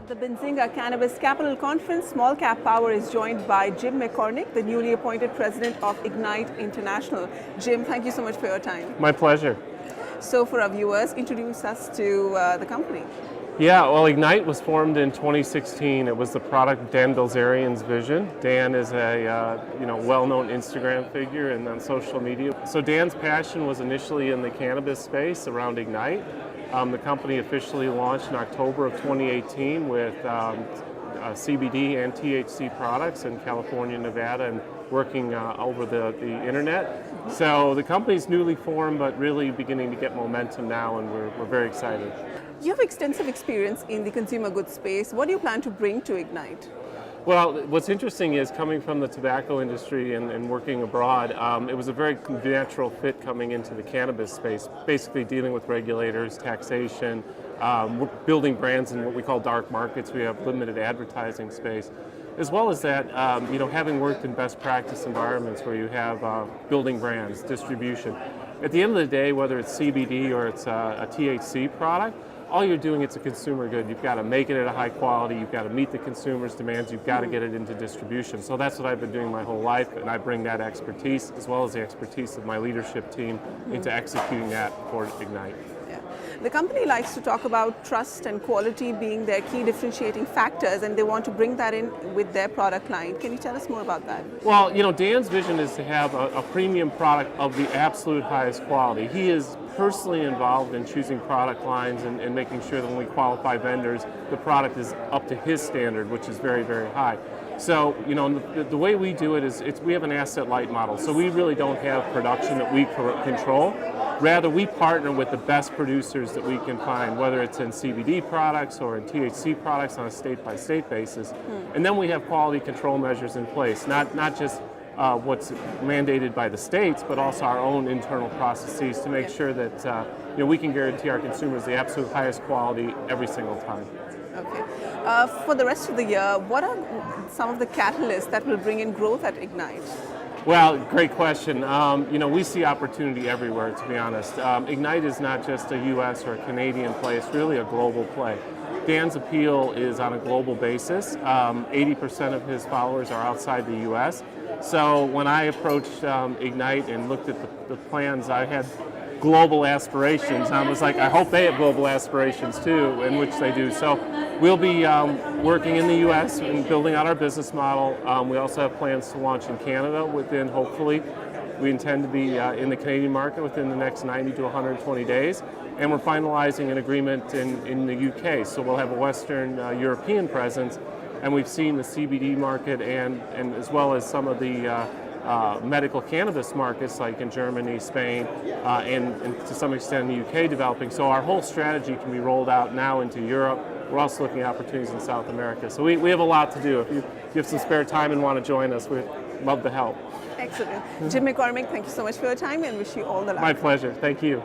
the Benzinga Cannabis Capital Conference, Small Cap Power is joined by Jim McCormick, the newly appointed president of Ignite International. Jim, thank you so much for your time. My pleasure. So for our viewers, introduce us to the company. Yeah, well, Ignite was formed in 2016. It was the product of Dan Bilzerian's vision. Dan is a well-known Instagram figure and on social media. So Dan's passion was initially in the cannabis space around Ignite. The company officially launched in October of 2018 with CBD and THC products in California, Nevada, and working over the internet. So the company's newly formed, but really beginning to get momentum now, and we're very excited. You have extensive experience in the consumer goods space. What do you plan to bring to Ignite? Well, what's interesting is coming from the tobacco industry and working abroad, it was a very natural fit coming into the cannabis space, basically dealing with regulators, taxation, building brands in what we call dark markets. We have limited advertising space. As well as that, having worked in best practice environments where you have building brands, distribution. At the end of the day, whether it's CBD or it's a THC product, all you're doing, it's a consumer good. You've got to make it at a high quality, you've got to meet the consumer's demands, you've got to get it into distribution. So that's what I've been doing my whole life, and I bring that expertise as well as the expertise of my leadership team into executing that for Ignite. Yeah. The company likes to talk about trust and quality being their key differentiating factors, and they want to bring that in with their product line. Can you tell us more about that? Well, Dan's vision is to have a premium product of the absolute highest quality. He is personally involved in choosing product lines and making sure that when we qualify vendors, the product is up to his standard, which is very, very high. So, the way we do it is we have an asset-light model. So we really don't have production that we control. Rather, we partner with the best producers that we can find, whether it's in CBD products or in THC products on a state-by-state basis. And then we have quality control measures in place, not just what's mandated by the states, but also our own internal processes to make sure that we can guarantee our consumers the absolute highest quality every single time. Okay. For the rest of the year, what are some of the catalysts that will bring in growth at Ignite? Well, great question. We see opportunity everywhere, to be honest. Ignite is not just a U.S. or a Canadian play, it's really a global play. Dan's appeal is on a global basis. 80% of his followers are outside the U.S. So when I approached Ignite and looked at the plans, I had global aspirations. I was like, I hope they have global aspirations too, in which they do. So we'll be working in the U.S. and building out our business model. We also have plans to launch in Canada within, hopefully, we intend to be in the Canadian market within the next 90 to 120 days. And we're finalizing an agreement in the UK. So we'll have a Western European presence. And we've seen the CBD market and as well as some of the medical cannabis markets like in Germany, Spain, and to some extent in the UK developing. So our whole strategy can be rolled out now into Europe. We're also looking at opportunities in South America. So we have a lot to do. If you have some spare time and want to join us, we'd love to help. Excellent. Jim McCormick, thank you so much for your time and wish you all the luck. My pleasure. Thank you.